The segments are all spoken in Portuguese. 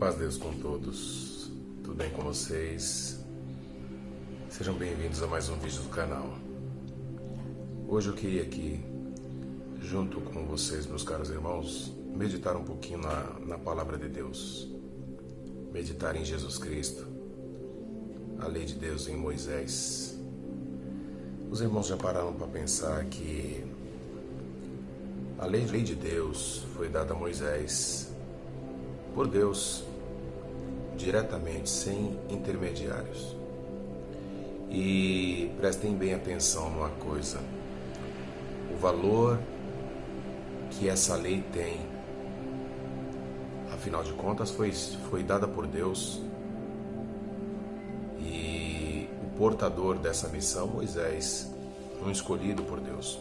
Paz de Deus com todos, tudo bem com vocês? Sejam bem-vindos a mais um vídeo do canal. Hoje eu queria aqui, junto com vocês, meus caros irmãos, meditar um pouquinho na Palavra de Deus. Meditar em Jesus Cristo, a lei de Deus em Moisés. Os irmãos já pararam para pensar que a lei de Deus foi dada a Moisés por Deus, diretamente, sem intermediários. E prestem bem atenção numa coisa: o valor que essa lei tem. Afinal de contas, foi dada por Deus, e o portador dessa missão, Moisés, um escolhido por Deus.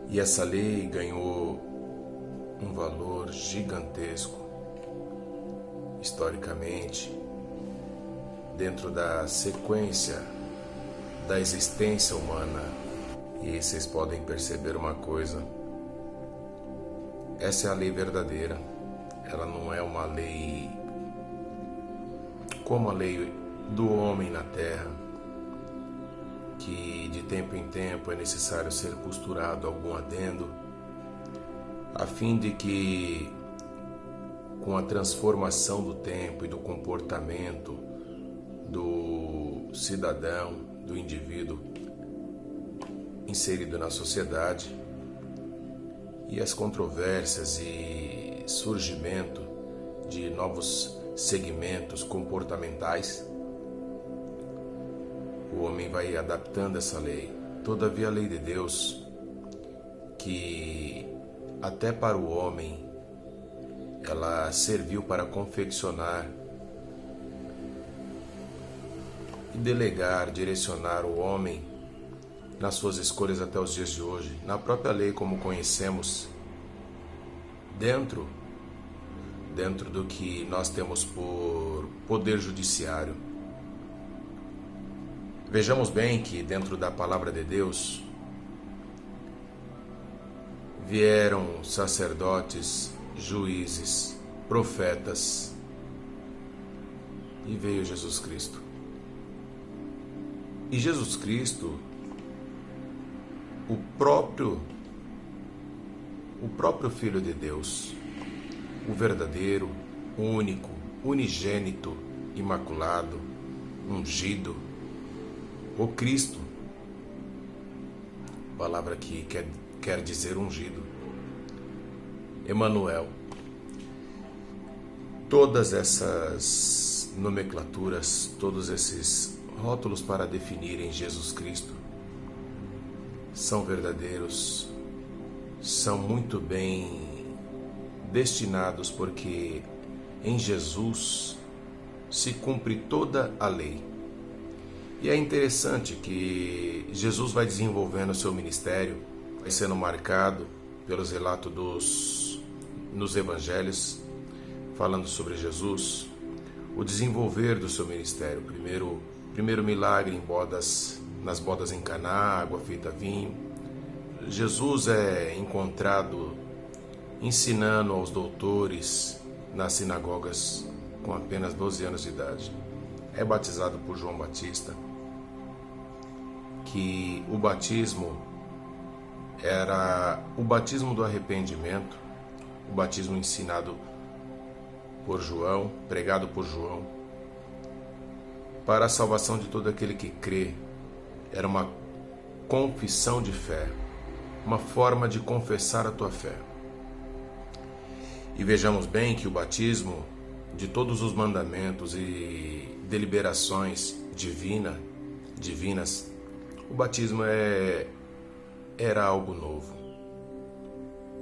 E essa lei ganhou um valor gigantesco, historicamente, dentro da sequência da existência humana. E vocês podem perceber uma coisa: essa é a lei verdadeira. Ela não é uma lei como a lei do homem na terra, que de tempo em tempo é necessário ser costurado algum adendo, a fim de que, com a transformação do tempo e do comportamento do cidadão, do indivíduo inserido na sociedade, e as controvérsias e surgimento de novos segmentos comportamentais, o homem vai adaptando essa lei. Todavia, a lei de Deus, que até para o homem ela serviu para confeccionar e delegar, direcionar o homem nas suas escolhas até os dias de hoje, na própria lei como conhecemos, dentro do que nós temos por poder judiciário. Vejamos bem que dentro da palavra de Deus vieram sacerdotes, juízes, profetas, e veio Jesus Cristo. E Jesus Cristo, o próprio Filho de Deus, o verdadeiro, único, unigênito, imaculado, ungido, o Cristo, palavra que quer dizer ungido, Emanuel. Todas essas nomenclaturas, todos esses rótulos para definirem Jesus Cristo são verdadeiros, são muito bem destinados, porque em Jesus se cumpre toda a lei. E é interessante que Jesus vai desenvolvendo o seu ministério, vai sendo marcado pelos relatos nos evangelhos, falando sobre Jesus, o desenvolver do seu ministério. Primeiro milagre nas bodas em Caná, água feita vinho. Jesus é encontrado ensinando aos doutores nas sinagogas com apenas 12 anos de idade. É batizado por João Batista, que o batismo era o batismo do arrependimento, o batismo ensinado por João, pregado por João, para a salvação de todo aquele que crê. Era uma confissão de fé, uma forma de confessar a tua fé. E vejamos bem que o batismo, de todos os mandamentos e deliberações divinas, o batismo era algo novo.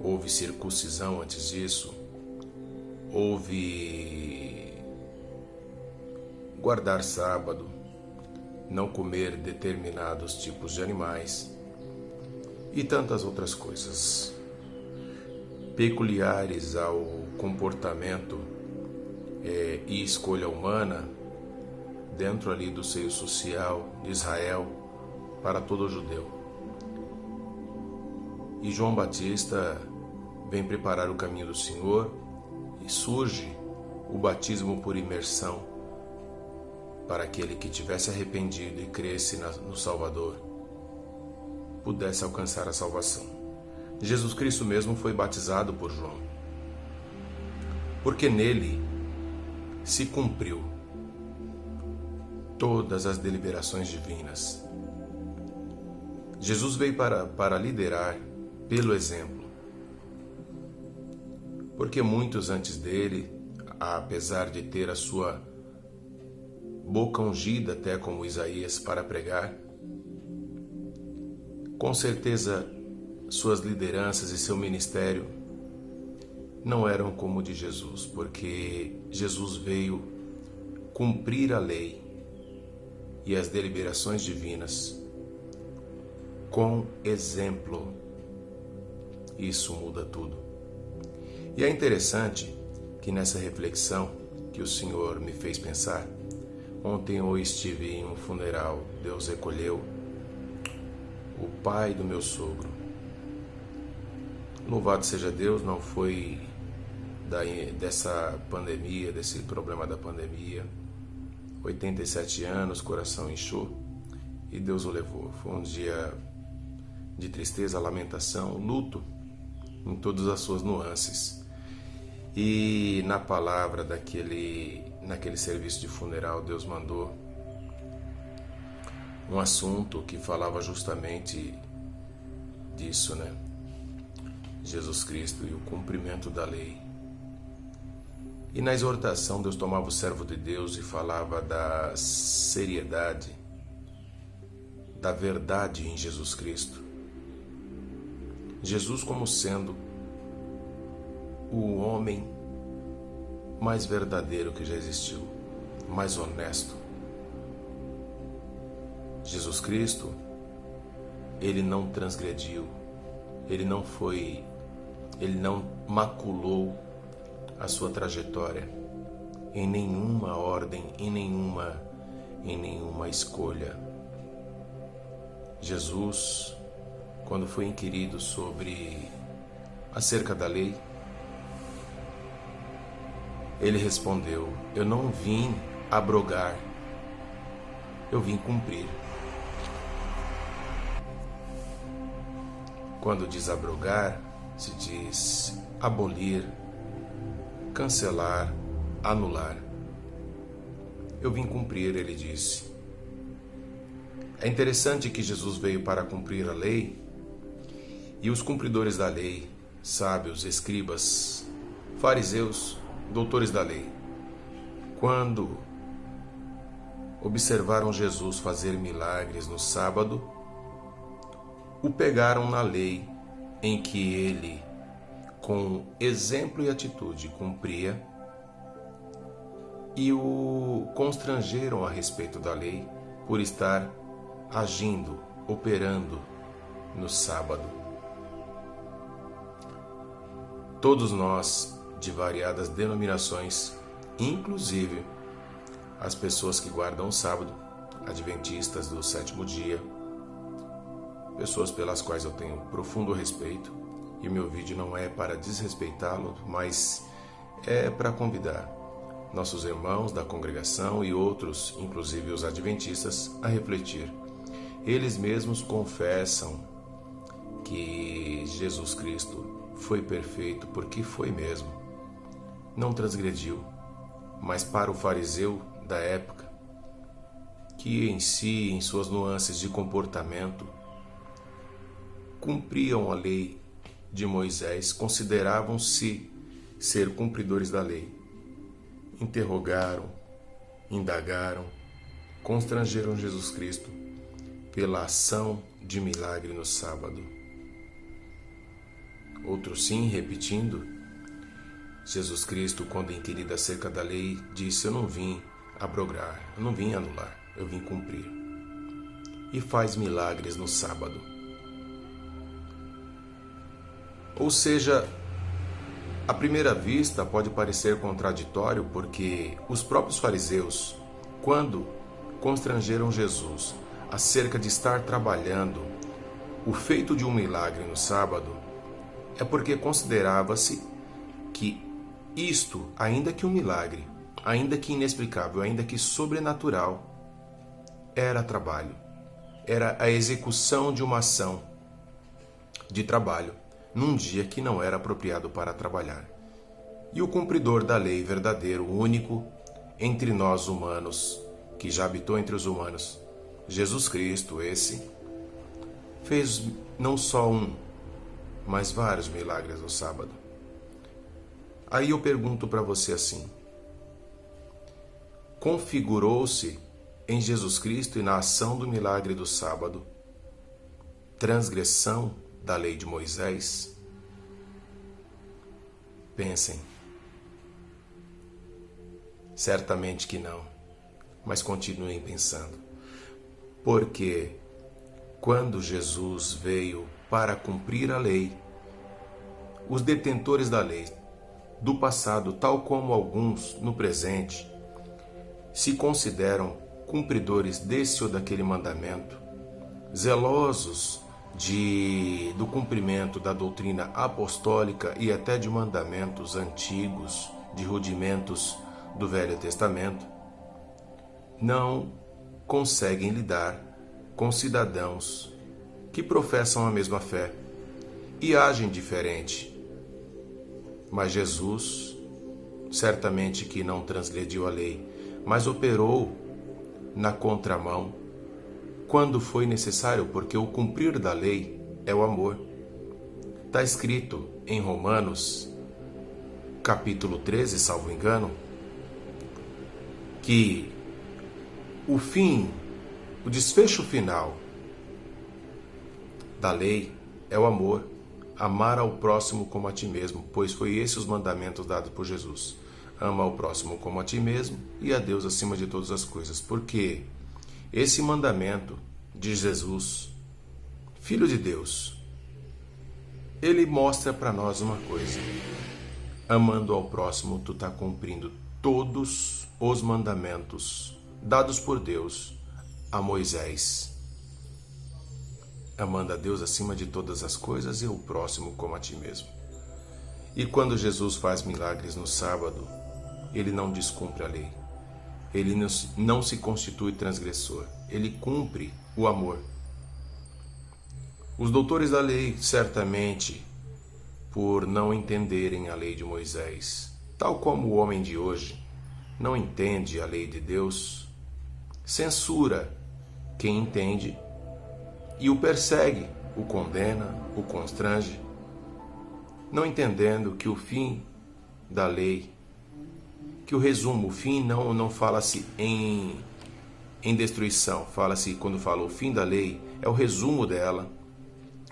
Houve circuncisão antes disso, houve guardar sábado, não comer determinados tipos de animais e tantas outras coisas peculiares ao comportamento e escolha humana dentro ali do seio social de Israel para todo judeu. E João Batista vem preparar o caminho do Senhor surge o batismo por imersão para aquele que tivesse arrependido e cresce no Salvador, pudesse alcançar a salvação. Jesus Cristo mesmo foi batizado por João, porque nele se cumpriu todas as deliberações divinas. Jesus veio para liderar pelo exemplo, porque muitos antes dele, apesar de ter a sua boca ungida até como Isaías para pregar, com certeza suas lideranças e seu ministério não eram como o de Jesus, porque Jesus veio cumprir a lei e as deliberações divinas com exemplo. Isso muda tudo. E é interessante que nessa reflexão que o Senhor me fez pensar, ontem eu estive em um funeral, Deus recolheu o pai do meu sogro. Louvado seja Deus, não foi dessa pandemia, desse problema da pandemia. 87 anos, coração inchou e Deus o levou. Foi um dia de tristeza, lamentação, luto em todas as suas nuances. E na palavra naquele serviço de funeral, Deus mandou um assunto que falava justamente disso, né? Jesus Cristo e o cumprimento da lei. E na exortação, Deus tomava o servo de Deus e falava da seriedade, da verdade em Jesus Cristo. Jesus como sendo o homem mais verdadeiro que já existiu, mais honesto. Jesus Cristo, ele não transgrediu, ele não maculou a sua trajetória em nenhuma ordem, em nenhuma escolha. Jesus, quando foi inquirido acerca da lei, ele respondeu: eu não vim abrogar, eu vim cumprir. Quando diz abrogar, se diz abolir, cancelar, anular. Eu vim cumprir, ele disse. É interessante que Jesus veio para cumprir a lei, e os cumpridores da lei, sábios, escribas, fariseus, doutores da lei, quando observaram Jesus fazer milagres no sábado, o pegaram na lei em que ele, com exemplo e atitude, cumpria, e o constrangeram a respeito da lei por estar agindo, operando no sábado. Todos nós, de variadas denominações, inclusive as pessoas que guardam o sábado, adventistas do sétimo dia, pessoas pelas quais eu tenho profundo respeito, e o meu vídeo não é para desrespeitá-lo, mas é para convidar nossos irmãos da congregação e outros, inclusive os adventistas, a refletir. Eles mesmos confessam que Jesus Cristo foi perfeito, porque foi mesmo. Não transgrediu, mas para o fariseu da época, que em si, em suas nuances de comportamento, cumpriam a lei de Moisés, consideravam-se ser cumpridores da lei. Interrogaram, indagaram, constrangeram Jesus Cristo pela ação de milagre no sábado. Outros sim, repetindo, Jesus Cristo, quando inquirido acerca da lei, disse: eu não vim abrogar, eu não vim anular, eu vim cumprir. E faz milagres no sábado. Ou seja, à primeira vista pode parecer contraditório, porque os próprios fariseus, quando constrangeram Jesus acerca de estar trabalhando o feito de um milagre no sábado, é porque considerava-se que isto, ainda que um milagre, ainda que inexplicável, ainda que sobrenatural, era trabalho. Era a execução de uma ação de trabalho num dia que não era apropriado para trabalhar. E o cumpridor da lei verdadeiro, único entre nós humanos, que já habitou entre os humanos, Jesus Cristo, esse, fez não só um, mas vários milagres no sábado. Aí eu pergunto para você assim: configurou-se em Jesus Cristo e na ação do milagre do sábado transgressão da lei de Moisés? Pensem. Certamente que não, mas continuem pensando. Porque quando Jesus veio para cumprir a lei, os detentores da lei do passado, tal como alguns no presente, se consideram cumpridores desse ou daquele mandamento, zelosos do cumprimento da doutrina apostólica e até de mandamentos antigos, de rudimentos do Velho Testamento, não conseguem lidar com cidadãos que professam a mesma fé e agem diferente. Mas Jesus, certamente que não transgrediu a lei, mas operou na contramão quando foi necessário, porque o cumprir da lei é o amor. Está escrito em Romanos, capítulo 13, salvo engano, que o desfecho final da lei é o amor, amar ao próximo como a ti mesmo, pois foi esses os mandamentos dados por Jesus. Ama ao próximo como a ti mesmo e a Deus acima de todas as coisas. Porque esse mandamento de Jesus, Filho de Deus, ele mostra para nós uma coisa: amando ao próximo, tu está cumprindo todos os mandamentos dados por Deus a Moisés. Amando a Deus acima de todas as coisas e o próximo como a ti mesmo. E quando Jesus faz milagres no sábado, ele não descumpre a lei. Ele não se constitui transgressor. Ele cumpre o amor. Os doutores da lei, certamente, por não entenderem a lei de Moisés, tal como o homem de hoje não entende a lei de Deus, censura quem entende e o persegue, o condena, o constrange, não entendendo que o fim da lei, que o resumo, o fim não fala-se em destruição, fala-se, quando fala o fim da lei, é o resumo dela,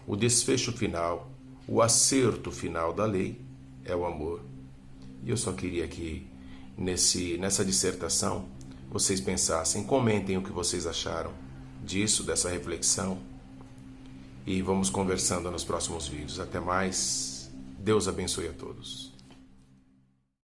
o desfecho final, o acerto final da lei é o amor. E eu só queria que nessa dissertação vocês pensassem, comentem o que vocês acharam disso, dessa reflexão, e vamos conversando nos próximos vídeos. Até mais, Deus abençoe a todos.